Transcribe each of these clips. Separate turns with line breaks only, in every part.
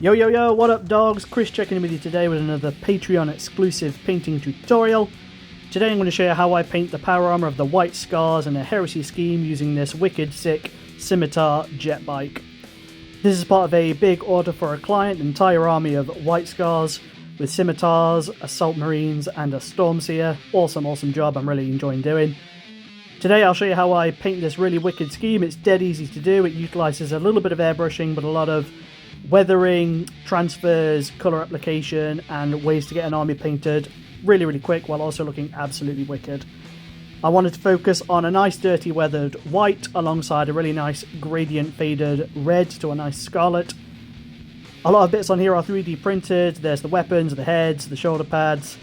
Yo yo yo, what up dogs? Chris checking in with you today with another Patreon exclusive painting tutorial. Today I'm going to show you how I paint the power armor of the White Scars in a Heresy scheme using this wicked sick Scimitar Jetbike. This is part of a big order for a client, an entire army of White Scars with Scimitars, Assault Marines and a Stormseer. Awesome job, I'm really enjoying doing. Today I'll show you how I paint this really wicked scheme. It's dead easy to do. It utilises a little bit of airbrushing but a lot of weathering, transfers, colour application and ways to get an army painted really quick while also looking absolutely wicked. I wanted to focus on a nice dirty weathered white alongside a really nice gradient faded red to a nice scarlet. A lot of bits on here are 3D printed. There's the weapons, the heads, the shoulder pads.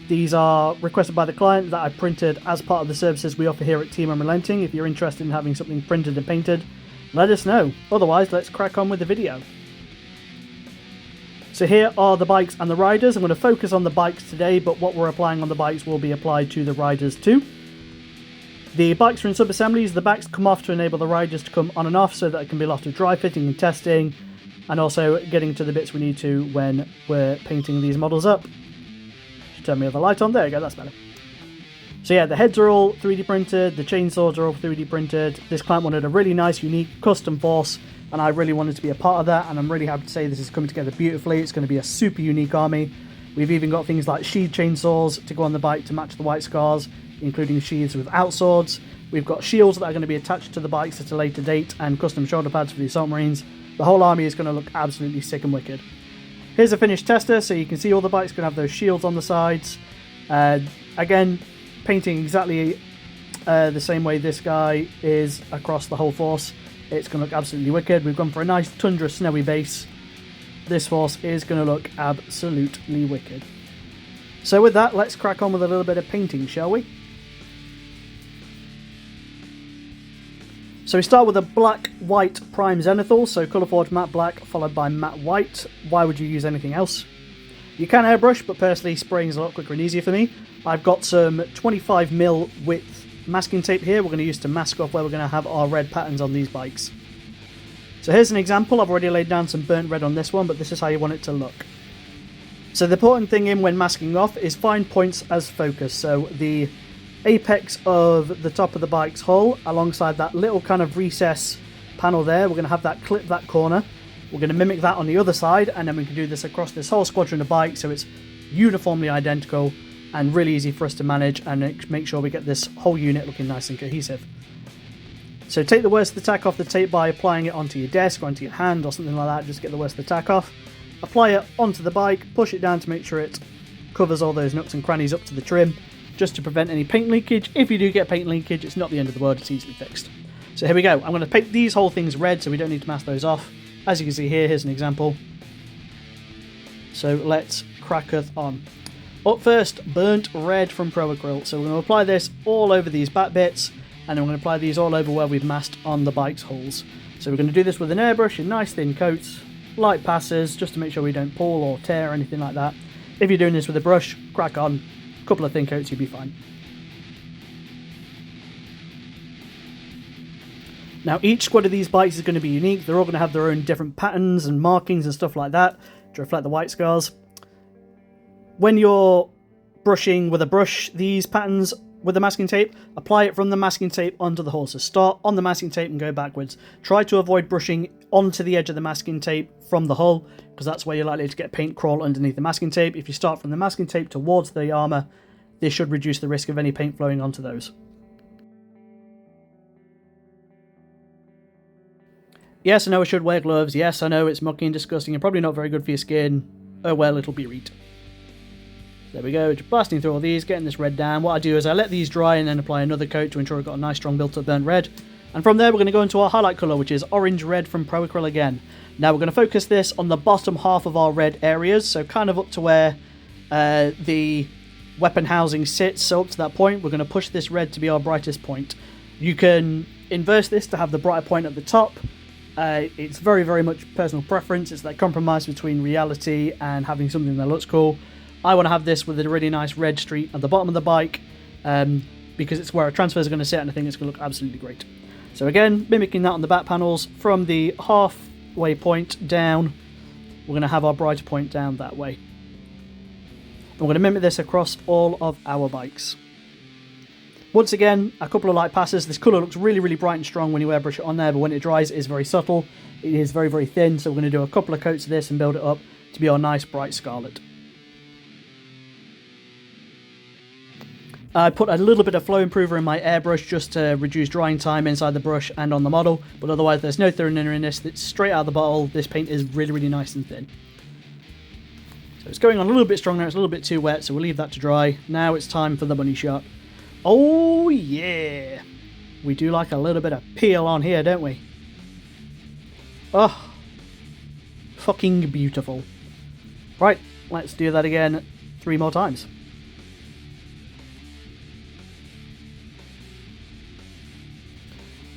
These are requested by the client that I printed as part of the services we offer here at Team Unrelenting. If you're interested in having something printed and painted, let us know. Otherwise, let's crack on with the video. So here are the bikes and the riders. I'm going to focus on the bikes today, but what we're applying on the bikes will be applied to the riders too. The bikes are in sub-assemblies. The backs come off to enable the riders to come on and off so that it can be a lot of dry fitting and testing, and also getting to the bits we need to when we're painting these models up. Should turn my other light on. There you go, that's better. So yeah, the heads are all 3D printed, the chainsaws are all 3D printed. This client wanted a really nice, unique, custom force, and I really wanted to be a part of that, and I'm really happy to say this is coming together beautifully. It's going to be a super unique army. We've even got things like sheath chainsaws to go on the bike to match the White Scars, including sheaths with outswords. We've got shields that are going to be attached to the bikes at a later date, and custom shoulder pads for the Assault Marines. The whole army is going to look absolutely sick and wicked. Here's a finished tester, so you can see all the bikes going to have those shields on the sides. Again, painting exactly the same way this guy is across the whole force. It's going to look absolutely wicked. We've gone for a nice tundra snowy base. This force is going to look absolutely wicked. So with that, let's crack on with a little bit of painting, shall we? So we start with a black, white prime zenithal, so Colourforge matte black followed by matte white. Why would you use anything else? You can airbrush, but personally spraying is a lot quicker and easier for me. I've got some 25mm width masking tape here we're going to use to mask off where we're going to have our red patterns on these bikes. So here's an example. I've already laid down some burnt red on this one, but this is how you want it to look. So the important thing in when masking off is find points as focus. So the apex of the top of the bike's hull alongside that little kind of recess panel there, we're going to have that clip that corner. We're going to mimic that on the other side, and then we can do this across this whole squadron of bikes so it's uniformly identical and really easy for us to manage and make sure we get this whole unit looking nice and cohesive. So take the worst of the tack off the tape by applying it onto your desk or onto your hand or something like that, just get the worst of the tack off. Apply it onto the bike, push it down to make sure it covers all those nooks and crannies up to the trim, just to prevent any paint leakage. If you do get paint leakage, it's not the end of the world, it's easily fixed. So here we go. I'm going to paint these whole things red so we don't need to mask those off. As you can see here, here's an example. So let's cracketh on. Up first, burnt red from Pro Acryl. So we're going to apply this all over these back bits, and then we're going to apply these all over where we've masked on the bike's hulls. So we're going to do this with an airbrush in nice thin coats, light passes, just to make sure we don't pull or tear or anything like that. If you're doing this with a brush, crack on. A couple of thin coats, you'll be fine. Now each squad of these bikes is going to be unique. They're all going to have their own different patterns and markings and stuff like that to reflect the White Scars. When you're brushing with a brush these patterns with the masking tape, apply it from the masking tape onto the hull. So start on the masking tape and go backwards. Try to avoid brushing onto the edge of the masking tape from the hull, because that's where you're likely to get paint crawl underneath the masking tape. If you start from the masking tape towards the armour, this should reduce the risk of any paint flowing onto those. Yes, I know I should wear gloves. Yes, I know it's mucky and disgusting and probably not very good for your skin. Oh well, it'll be read. There we go, just blasting through all these, getting this red down. What I do is I let these dry and then apply another coat to ensure I've got a nice strong built up burnt red. And from there we're going to go into our highlight colour, which is orange red from Pro Acryl again. Now we're going to focus this on the bottom half of our red areas, so kind of up to where the weapon housing sits. So up to that point we're going to push this red to be our brightest point. You can inverse this to have the brighter point at the top. It's very much personal preference. It's that compromise between reality and having something that looks cool. I want to have this with a really nice red streak at the bottom of the bike because it's where our transfers are going to sit, and I think it's going to look absolutely great. So again, mimicking that on the back panels from the halfway point down we're going to have our brighter point down that way. And we're going to mimic this across all of our bikes. Once again, a couple of light passes. This colour looks really, really bright and strong when you airbrush it on there, but when it dries, it is very subtle. It is very, very thin, so we're going to do a couple of coats of this and build it up to be our nice bright scarlet. I put a little bit of flow improver in my airbrush just to reduce drying time inside the brush and on the model, but otherwise there's no thinner in this. It's straight out of the bottle. This paint is really, really nice and thin. So it's going on a little bit strong now. It's a little bit too wet, so we'll leave that to dry. Now it's time for the bunny shot. Oh yeah! We do like a little bit of peel on here, don't we? Oh, fucking beautiful. Right, let's do that again 3 more times.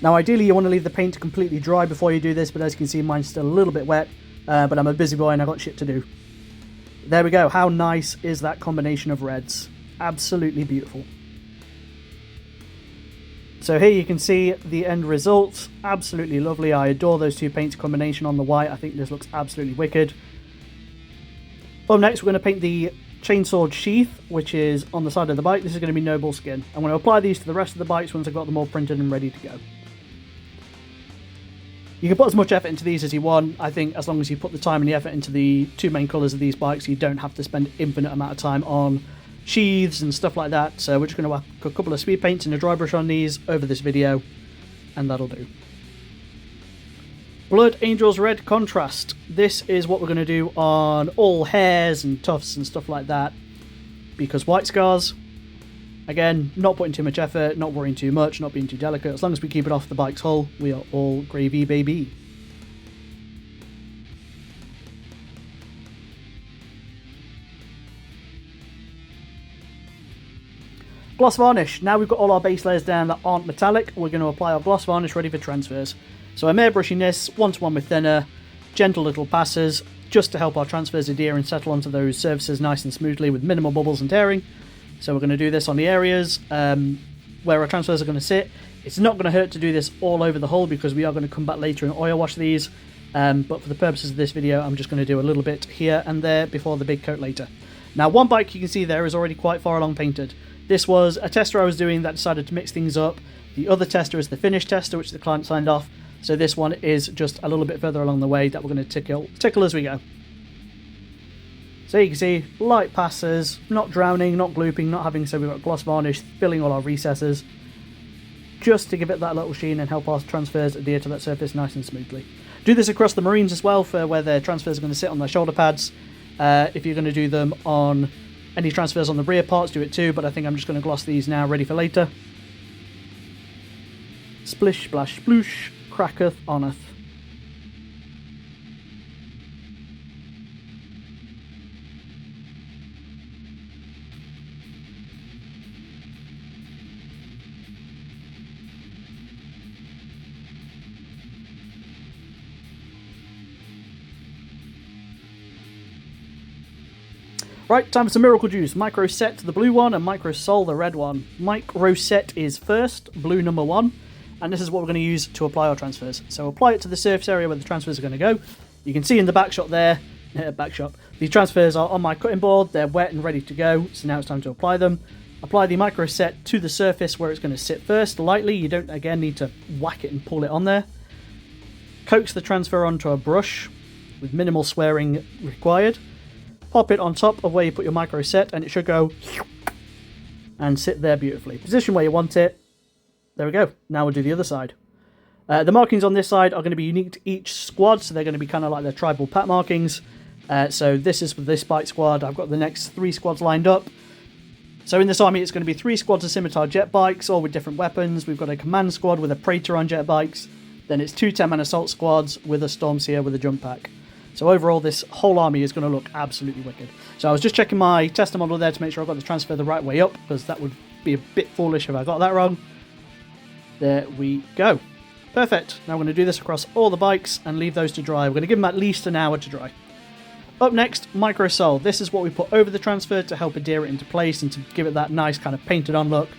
Now ideally you want to leave the paint completely dry before you do this, but as you can see mine's still a little bit wet, but I'm a busy boy and I've got shit to do. There we go. How nice is that combination of reds? Absolutely beautiful. So here you can see the end result. Absolutely lovely. I adore those two paints combination on the white. I think this looks absolutely wicked. Up next we're going to paint the chainsword sheath, which is on the side of the bike. This is going to be noble skin. I'm going to apply these to the rest of the bikes once I've got them all printed and ready to go. You can put as much effort into these as you want. I think as long as you put the time and the effort into the two main colours of these bikes, you don't have to spend infinite amount of time on sheaths and stuff like that. So we're just going to whack a couple of speed paints and a dry brush on these over this video, and that'll do. Blood Angels Red Contrast. This is what we're going to do on all hairs and tufts and stuff like that, because white scars, again, not putting too much effort, not worrying too much, not being too delicate. As long as we keep it off the bike's hull, we are all gravy, baby. Gloss varnish. Now we've got all our base layers down that aren't metallic, we're going to apply our gloss varnish ready for transfers. So I'm airbrushing this 1-to-1 with thinner, gentle little passes, just to help our transfers adhere and settle onto those surfaces nice and smoothly with minimal bubbles and tearing. So we're going to do this on the areas where our transfers are going to sit. It's not going to hurt to do this all over the hull because we are going to come back later and oil wash these. But for the purposes of this video, I'm just going to do a little bit here and there before the big coat later. Now, one bike you can see there is already quite far along painted. This was a tester I was doing that decided to mix things up. The other tester is the finished tester, which the client signed off. So this one is just a little bit further along the way that we're going to tickle as we go. So you can see, light passes, not drowning, not glooping, not having, so we've got gloss varnish, filling all our recesses, just to give it that little sheen and help our transfers adhere to that surface nice and smoothly. Do this across the Marines as well, for where their transfers are going to sit on their shoulder pads. If you're going to do them on any transfers on the rear parts, do it too, but I think I'm just going to gloss these now, ready for later. Splish, splash, sploosh, cracketh, oneth. Right, time for some Miracle Juice. Micro Set, the blue one, and Micro Sol, the red one. Micro Set is first, blue number 1, and this is what we're going to use to apply our transfers. So apply it to the surface area where the transfers are going to go. You can see in the back shot there, these transfers are on my cutting board, they're wet and ready to go, so now it's time to apply them. Apply the Micro Set to the surface where it's going to sit first, lightly. You don't, again, need to whack it and pull it on there. Coax the transfer onto a brush with minimal swearing required. Pop it on top of where you put your Micro Set, and it should go and sit there beautifully. Position where you want it. There we go. Now we'll do the other side. The markings on this side are going to be unique to each squad, so they're going to be kind of like their tribal pat markings. So this is for this bike squad. I've got the next 3 squads lined up. So in this army, it's going to be 3 squads of Scimitar jet bikes, all with different weapons. We've got a command squad with a Praetor on jet bikes. Then it's 2 10-man assault squads with a Stormseer with a jump pack. So overall, this whole army is going to look absolutely wicked. So I was just checking my tester model there to make sure I got the transfer the right way up, because that would be a bit foolish if I got that wrong. There we go. Perfect. Now we're going to do this across all the bikes and leave those to dry. We're going to give them at least an hour to dry. Up next, Micro Sol. This is what we put over the transfer to help adhere it into place and to give it that nice kind of painted on look.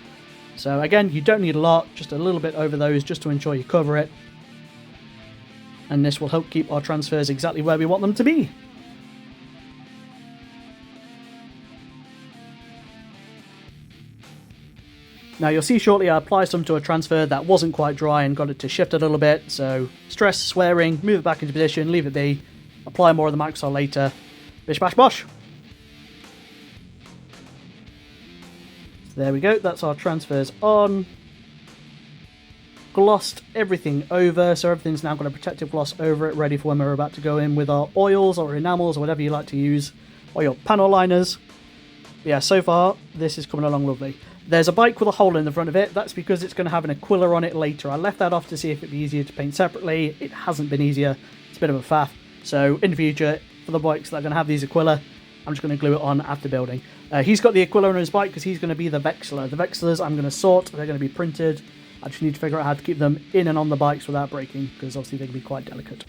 So again, you don't need a lot, just a little bit over those just to ensure you cover it. And this will help keep our transfers exactly where we want them to be. Now you'll see shortly I applied some to a transfer that wasn't quite dry and got it to shift a little bit, so stress, swearing, move it back into position, leave it be, apply more of the Microsol later, bish bash bosh. So there we go, that's our transfers on. Glossed everything over, so everything's now got a protective gloss over it, ready for when we're about to go in with our oils or enamels or whatever you like to use, or your panel liners. But yeah, so far this is coming along lovely. There's a bike with a hole in the front of it. That's because it's going to have an Aquila on it later. I left that off to see if it'd be easier to paint separately. It hasn't been easier. It's a bit of a faff. So in the future, for the bikes that are going to have these Aquila, I'm just going to glue it on after building. He's got the Aquila on his bike because he's going to be the Vexler. The Vexlers I'm going to sort. They're going to be printed. I just need to figure out how to keep them in and on the bikes without breaking, because obviously they can be quite delicate.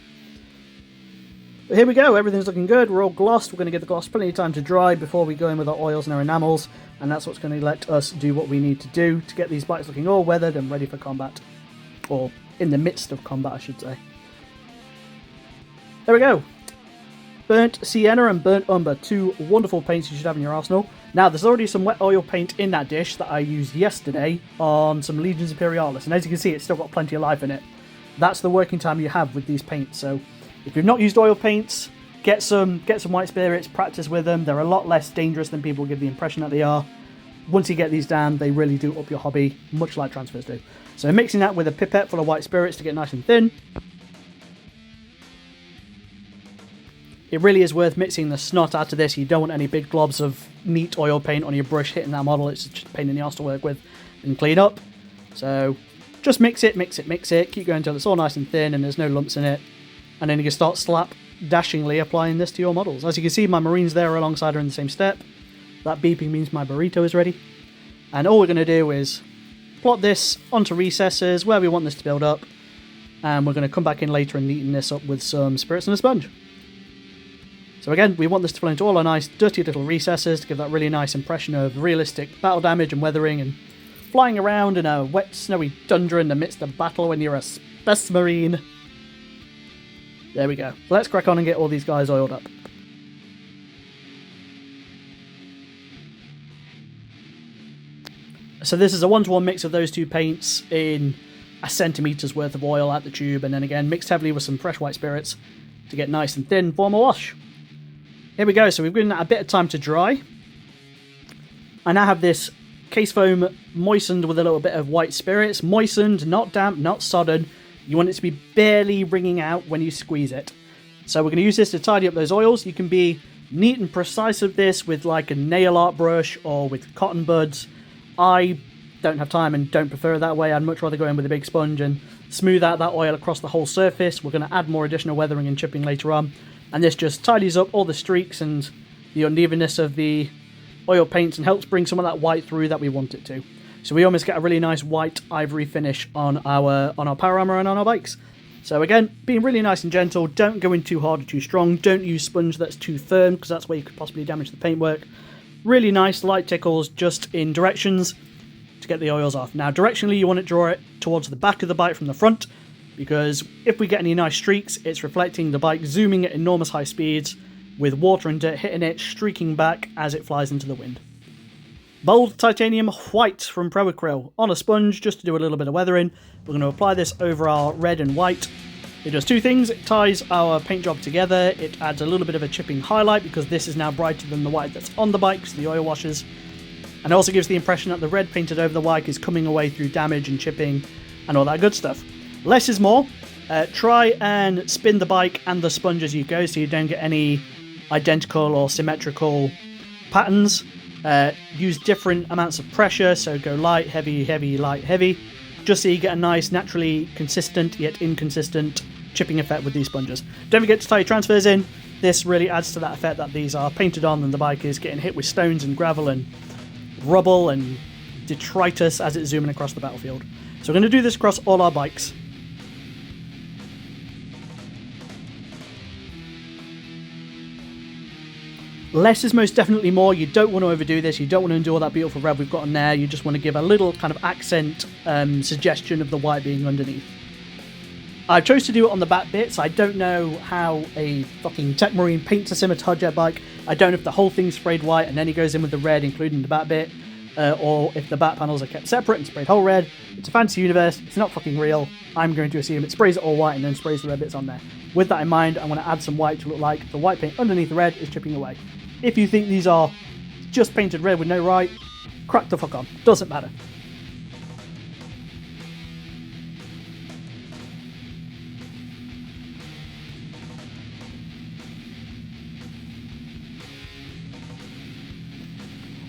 But here we go, everything's looking good, we're all glossed, we're going to give the gloss plenty of time to dry before we go in with our oils and our enamels, and that's what's going to let us do what we need to do to get these bikes looking all weathered and ready for combat. Or in the midst of combat, I should say. There we go. Burnt Sienna and Burnt Umber, two wonderful paints you should have in your arsenal. Now, there's already some wet oil paint in that dish that I used yesterday on some Legions Imperialis, and as you can see, it's still got plenty of life in it. That's the working time you have with these paints, so if you've not used oil paints, get some white spirits, practice with them. They're a lot less dangerous than people give the impression that they are. Once you get these down, they really do up your hobby, much like transfers do. So mixing that with a pipette full of white spirits to get nice and thin. It really is worth mixing the snot out of this. You don't want any big globs of neat oil paint on your brush hitting that model. It's just a pain in the arse to work with and clean up. So just mix it, mix it, mix it. Keep going until it's all nice and thin and there's no lumps in it. And then you can start slap dashingly applying this to your models. As you can see, my Marines there alongside are in the same step. That beeping means my burrito is ready. And all we're going to do is plot this onto recesses where we want this to build up. And we're going to come back in later and neaten this up with some spirits and a sponge. So again, we want this to flow into all our nice dirty little recesses to give that really nice impression of realistic battle damage and weathering and flying around in a wet, snowy tundra in the midst of battle when you're a Space Marine. There we go. Let's crack on and get all these guys oiled up. So this is a one-to-one mix of those two paints in a centimetre's worth of oil at the tube, and then again mixed heavily with some fresh white spirits to get nice and thin for my wash. Here we go, so we've given that a bit of time to dry. I now have this case foam moistened with a little bit of white spirits. Moistened, not damp, not sodden. You want it to be barely wringing out when you squeeze it. So we're going to use this to tidy up those oils. You can be neat and precise with this with like a nail art brush or with cotton buds. I don't have time and don't prefer it that way. I'd much rather go in with a big sponge and smooth out that oil across the whole surface. We're going to add more additional weathering and chipping later on. And this just tidies up all the streaks and the unevenness of the oil paints and helps bring some of that white through that we want it to. So we almost get a really nice white ivory finish on our power armor and on our bikes. So again, being really nice and gentle, don't go in too hard or too strong, don't use sponge that's too firm because that's where you could possibly damage the paintwork. Really nice light tickles just in directions to get the oils off. Now directionally you want to draw it towards the back of the bike from the front, because if we get any nice streaks, it's reflecting the bike zooming at enormous high speeds with water and dirt hitting it, streaking back as it flies into the wind. Bold titanium white from Pro Acryl on a sponge just to do a little bit of weathering. We're going to apply this over our red and white. It does two things. It ties our paint job together. It adds a little bit of a chipping highlight because this is now brighter than the white that's on the bike, so the oil washes. And it also gives the impression that the red painted over the white is coming away through damage and chipping and all that good stuff. Less is more. Try and spin the bike and the sponge as you go so you don't get any identical or symmetrical patterns. Use different amounts of pressure, so go light, heavy, heavy, light, heavy, just so you get a nice, naturally consistent yet inconsistent chipping effect with these sponges. Don't forget to tie your transfers in. This really adds to that effect that these are painted on and the bike is getting hit with stones and gravel and rubble and detritus as it's zooming across the battlefield. So we're going to do this across all our bikes. Less is most definitely more. You don't want to overdo this. You don't want to undo all that beautiful red we've got on there. You just want to give a little kind of accent suggestion of the white being underneath. I chose to do it on the back bits. I don't know how a fucking Tech Marine paints a Scimitar jet bike. I don't know if the whole thing's sprayed white and then he goes in with the red, including the back bit. or if the back panels are kept separate and sprayed whole red. It's a fantasy universe, it's not fucking real. I'm going to assume it sprays it all white and then sprays the red bits on there. With that in mind, I'm going to add some white to look like the white paint underneath the red is chipping away. If you think these are just painted red with no white, crack the fuck on, doesn't matter.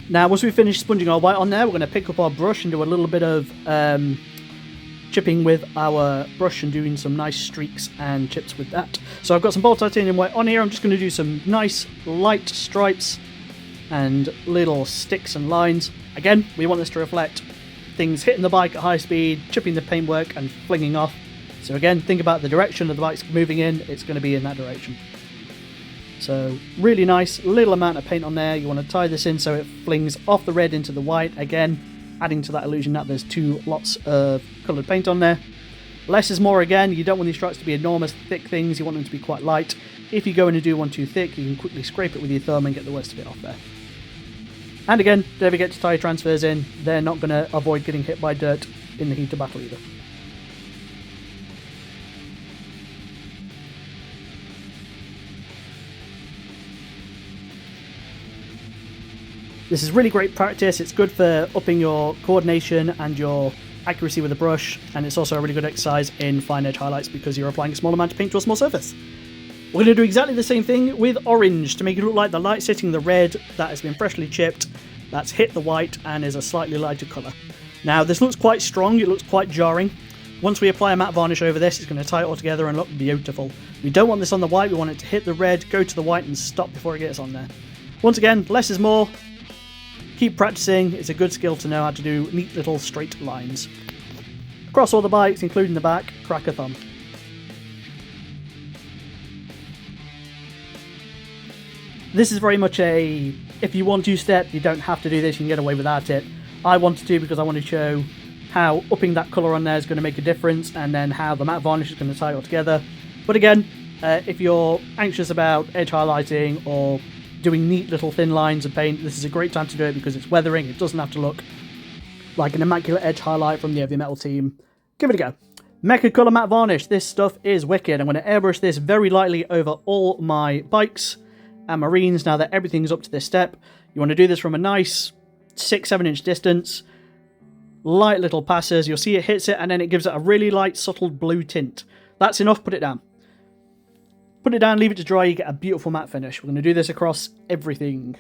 Now, once we finish sponging our white on there, we're going to pick up our brush and do a little bit of chipping with our brush and doing some nice streaks and chips with that. So I've got some bold titanium white on here. I'm just going to do some nice light stripes and little sticks and lines. Again, we want this to reflect things hitting the bike at high speed, chipping the paintwork and flinging off. So again, think about the direction of the bike's moving in, it's going to be in that direction. So really nice little amount of paint on there. You want to tie this in so it flings off the red into the white, again adding to that illusion that there's two lots of coloured paint on there. Less is more again. You don't want these stripes to be enormous thick things, you want them to be quite light. If you go in and do one too thick, you can quickly scrape it with your thumb and get the worst of it off there. And again, don't forget to tie your transfers in. They're not going to avoid getting hit by dirt in the heat of battle either. This is really great practice. It's good for upping your coordination and your accuracy with the brush, and it's also a really good exercise in fine edge highlights because you're applying a small amount of paint to a small surface. We're going to do exactly the same thing with orange to make it look like the light's hitting the red that has been freshly chipped, that's hit the white and is a slightly lighter colour. Now this looks quite strong, it looks quite jarring. Once we apply a matte varnish over this, it's going to tie it all together and look beautiful. We don't want this on the white, we want it to hit the red, go to the white and stop before it gets on there. Once again, less is more. Keep practicing, it's a good skill to know how to do neat little straight lines. Across all the bikes, including the back, crack a thumb. This is very much a, if you want to step, you don't have to do this, you can get away without it. I wanted to because I want to show how upping that colour on there is going to make a difference, and then how the matte varnish is going to tie it all together. But again, if you're anxious about edge highlighting or doing neat little thin lines of paint, this is a great time to do it because it's weathering, it doesn't have to look like an immaculate edge highlight from the Heavy Metal team. Give it a go. Mecha Colour Matte Varnish, this stuff is wicked. I'm going to airbrush this very lightly over all my bikes and marines now that everything's up to this step. You want to do this from a nice 6-7 inch distance. Light little passes, you'll see it hits it and then it gives it a really light subtle blue tint. That's enough, put it down. Put it down, leave it to dry, you get a beautiful matte finish. We're going to do this across everything.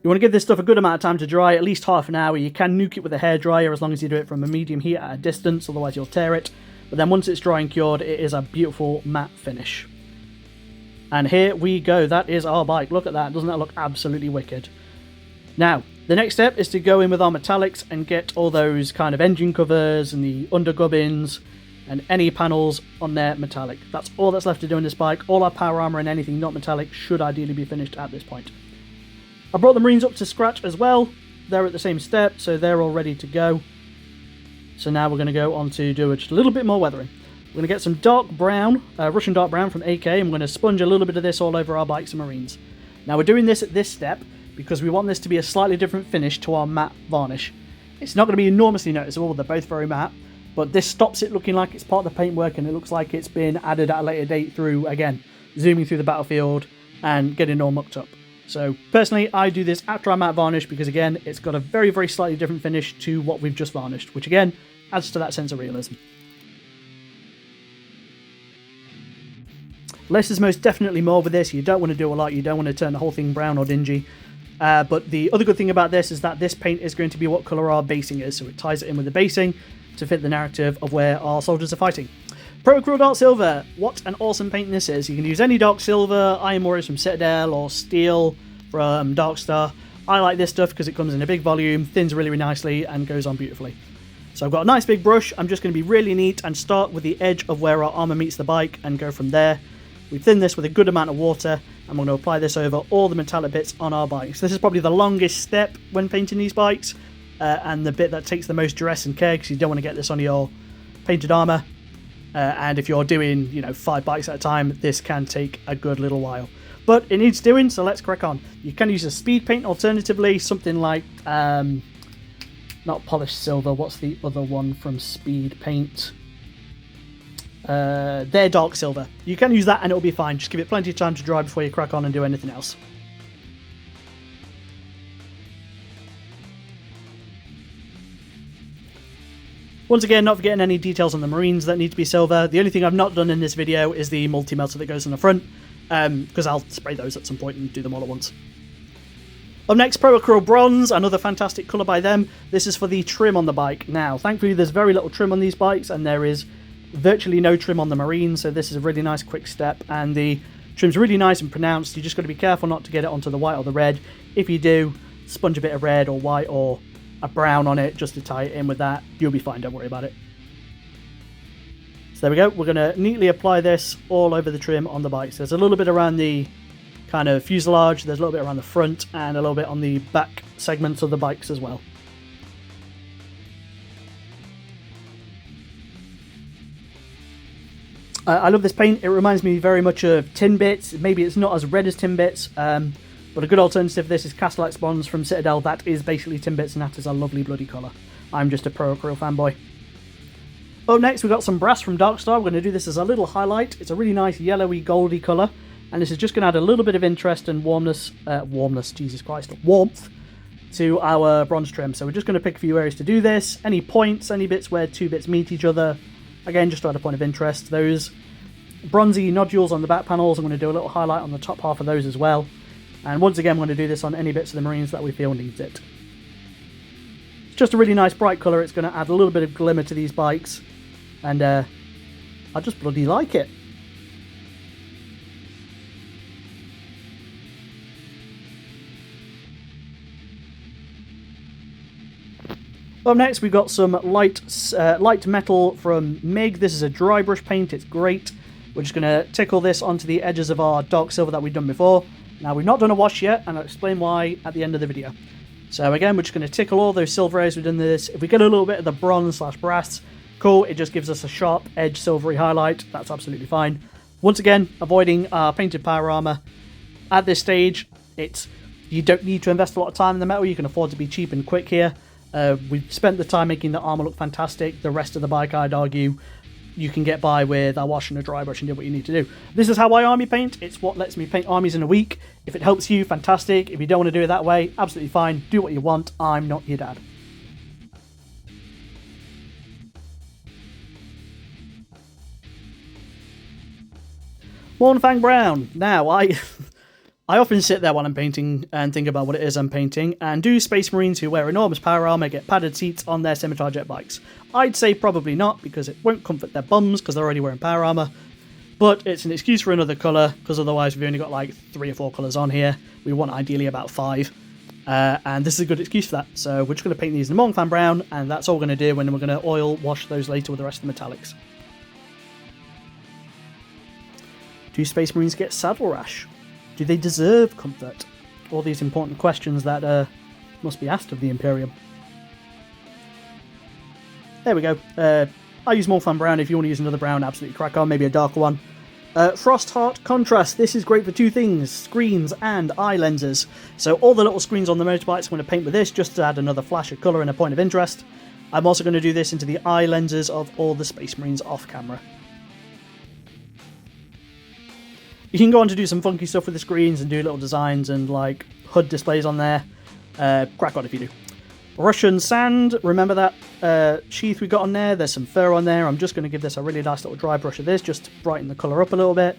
You want to give this stuff a good amount of time to dry, at least half an hour. You can nuke it with a hairdryer as long as you do it from a medium heat at a distance, otherwise you'll tear it. But then once it's dry and cured, it is a beautiful matte finish. And here we go, that is our bike. Look at that, doesn't that look absolutely wicked? Now, the next step is to go in with our metallics and get all those kind of engine covers and the under gubbins and any panels on there metallic. That's all that's left to do in this bike. All our power armor and anything not metallic should ideally be finished at this point. I brought the marines up to scratch as well. They're at the same step, so they're all ready to go. So now we're going to go on to do just a little bit more weathering. We're going to get some dark brown, Russian dark brown from AK, and we're going to sponge a little bit of this all over our bikes and marines. Now we're doing this at this step because we want this to be a slightly different finish to our matte varnish. It's not going to be enormously noticeable, they're both very matte, but this stops it looking like it's part of the paintwork and it looks like it's been added at a later date through, again, zooming through the battlefield and getting all mucked up. So personally, I do this after I matte varnish because again, it's got a very, very slightly different finish to what we've just varnished, which again, adds to that sense of realism. Less is most definitely more with this. You don't want to do a lot, you don't want to turn the whole thing brown or dingy. But the other good thing about this is that this paint is going to be what colour our basing is, so it ties it in with the basing to fit the narrative of where our soldiers are fighting. Pro Cruel Dark Silver, what an awesome paint this is. You can use any dark silver, Iron Warriors from Citadel, or steel from Darkstar. I like this stuff because it comes in a big volume, thins really, really nicely, and goes on beautifully. So I've got a nice big brush, I'm just going to be really neat and start with the edge of where our armour meets the bike and go from there. We thin this with a good amount of water, and we're going to apply this over all the metallic bits on our bikes. This is probably the longest step when painting these bikes, and the bit that takes the most duress and care because you don't want to get this on your painted armour. And if you're doing, 5 bikes at a time, this can take a good little while. But it needs doing, so let's crack on. You can use a speed paint alternatively, something like, not polished silver, what's the other one from speed paint? They're dark silver. You can use that and it'll be fine. Just give it plenty of time to dry before you crack on and do anything else. Once again, not forgetting any details on the marines that need to be silver. The only thing I've not done in this video is the multi-melter that goes on the front, because I'll spray those at some point and do them all at once. Up next, Pro Acryl Bronze, another fantastic colour by them. This is for the trim on the bike. Now, thankfully there's very little trim on these bikes, and there is virtually no trim on the marine, so this is a really nice quick step, and the trim's really nice and pronounced. You just got to be careful not to get it onto the white or the red. If you do, sponge a bit of red or white or a brown on it just to tie it in with that. You'll be fine, don't worry about it. So there we go, we're going to neatly apply this all over the trim on the bikes. There's a little bit around the kind of fuselage, there's a little bit around the front, and a little bit on the back segments of the bikes as well. I love this paint. It reminds me very much of Tin Bits. Maybe it's not as red as Tin Bits, but a good alternative to this is Castellite Spons from Citadel. That is basically Tin Bits, and that is a lovely bloody colour. I'm just a Pro Acryl fanboy. Up next, we've got some brass from Darkstar. We're going to do this as a little highlight. It's a really nice yellowy, goldy colour, and this is just going to add a little bit of interest and warmth to our bronze trim. So we're just going to pick a few areas to do this. Any points, any bits where two bits meet each other. Again, just to add a point of interest. Those bronzy nodules on the back panels, I'm going to do a little highlight on the top half of those as well. And once again, I'm going to do this on any bits of the marines that we feel needs it. It's just a really nice bright colour. It's going to add a little bit of glimmer to these bikes. And I just bloody like it. Up next, we've got some light metal from MIG. This is a dry brush paint. It's great. We're just going to tickle this onto the edges of our dark silver that we've done before. Now, we've not done a wash yet, and I'll explain why at the end of the video. So again, we're just going to tickle all those silver areas we've done this. If we get a little bit of the bronze/brass, cool. It just gives us a sharp edge silvery highlight. That's absolutely fine. Once again, avoiding our painted power armor. At this stage, you don't need to invest a lot of time in the metal. You can afford to be cheap and quick here. We've spent the time making the armor look fantastic. The rest of the bike, I'd argue, you can get by with a wash and a dry brush and do what you need to do. This is how I army paint. It's what lets me paint armies in a week. If it helps you, fantastic. If you don't want to do it that way, absolutely fine. Do what you want. I'm not your dad. Mornfang Brown. Now, I often sit there while I'm painting and think about what it is I'm painting, and do Space Marines who wear enormous power armor get padded seats on their Scimitar jet bikes? I'd say probably not, because it won't comfort their bums because they're already wearing power armor, but it's an excuse for another colour, because otherwise we've only got like 3 or 4 colours on here. We want ideally about 5, and this is a good excuse for that. So we're just going to paint these in Mornfang Brown, and that's all we're going to do, and then we're going to oil wash those later with the rest of the metallics. Do Space Marines get saddle rash? Do they deserve comfort? All these important questions that must be asked of the Imperium. There we go. I use Mornfang Brown. If you want to use another brown, absolutely crack on. Maybe a darker one. Frostheart Contrast. This is great for 2 things: screens and eye lenses. So all the little screens on the motorbikes, I'm going to paint with this just to add another flash of colour and a point of interest. I'm also going to do this into the eye lenses of all the Space Marines off camera. You can go on to do some funky stuff with the screens and do little designs and like HUD displays on there. Crack on if you do. Russian Sand, remember that sheath we got on there? There's some fur on there. I'm just going to give this a really nice little dry brush of this just to brighten the colour up a little bit.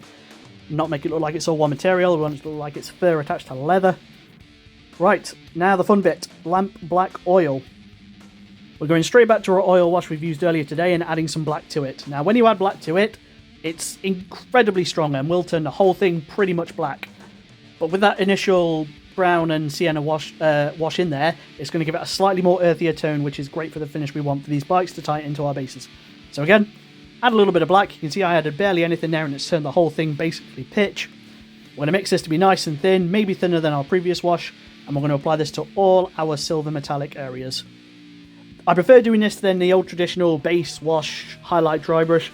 Not make it look like it's all one material. We want it to look like it's fur attached to leather. Right, now the fun bit. Lamp Black Oil. We're going straight back to our oil wash we've used earlier today and adding some black to it. Now when you add black to it, it's incredibly strong and will turn the whole thing pretty much black. But with that initial brown and sienna wash in there, it's going to give it a slightly more earthier tone, which is great for the finish we want for these bikes to tie it into our bases. So again, add a little bit of black. You can see I added barely anything there and it's turned the whole thing basically pitch. We're going to mix this to be nice and thin, maybe thinner than our previous wash, and we're going to apply this to all our silver metallic areas. I prefer doing this than the old traditional base wash highlight dry brush,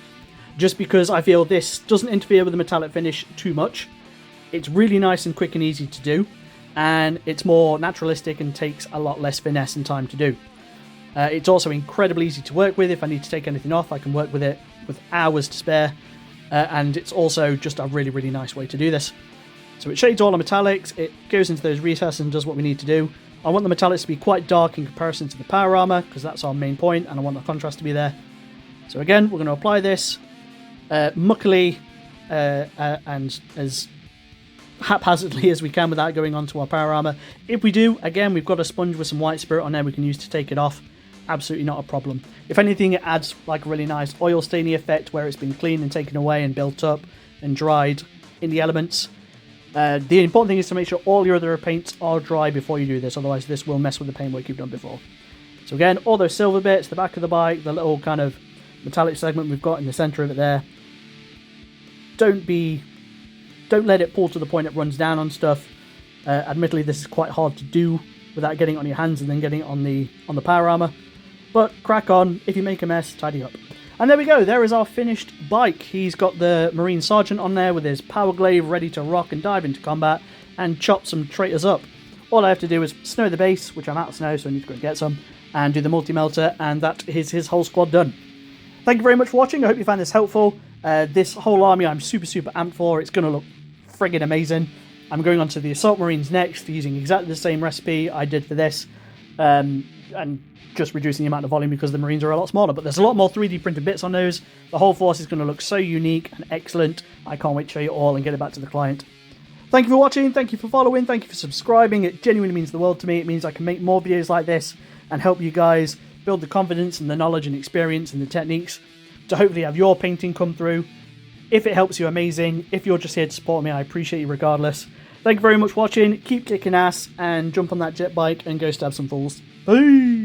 just because I feel this doesn't interfere with the metallic finish too much. It's really nice and quick and easy to do, and it's more naturalistic and takes a lot less finesse and time to do. It's also incredibly easy to work with. If I need to take anything off, I can work with it with hours to spare, and it's also just a really, really nice way to do this. So it shades all the metallics, it goes into those recesses and does what we need to do. I want the metallics to be quite dark in comparison to the power armor, because that's our main point, and I want the contrast to be there. So again, we're going to apply this muckily and as haphazardly as we can without going onto our power armor. If we do, again, we've got a sponge with some white spirit on there we can use to take it off. Absolutely not a problem. If anything, it adds like a really nice oil stainy effect where it's been cleaned and taken away and built up and dried in the elements. The important thing is to make sure all your other paints are dry before you do this, otherwise this will mess with the paintwork you've done before. So again, all those silver bits, the back of the bike, the little kind of metallic segment we've got in the centre of it there. Don't let it pull to the point it runs down on stuff. Admittedly, this is quite hard to do without getting it on your hands and then getting it on the power armor. But crack on. If you make a mess, tidy up. And there we go. There is our finished bike. He's got the Marine Sergeant on there with his power glaive ready to rock and dive into combat and chop some traitors up. All I have to do is snow the base, which I'm out of snow, so I need to go and get some, and do the multi-melter, and that is his whole squad done. Thank you very much for watching. I hope you found this helpful. This whole army I'm super, super amped for. It's going to look friggin' amazing. I'm going on to the Assault Marines next, using exactly the same recipe I did for this, and just reducing the amount of volume because the Marines are a lot smaller. But there's a lot more 3D printed bits on those. The whole force is going to look so unique and excellent. I can't wait to show you all and get it back to the client. Thank you for watching. Thank you for following. Thank you for subscribing. It genuinely means the world to me. It means I can make more videos like this and help you guys build the confidence and the knowledge and experience and the techniques to hopefully have your painting come through. If it helps you, amazing. If you're just here to support me, I appreciate you regardless. Thank you very much for watching. Keep kicking ass and jump on that jet bike and go stab some fools. Bye!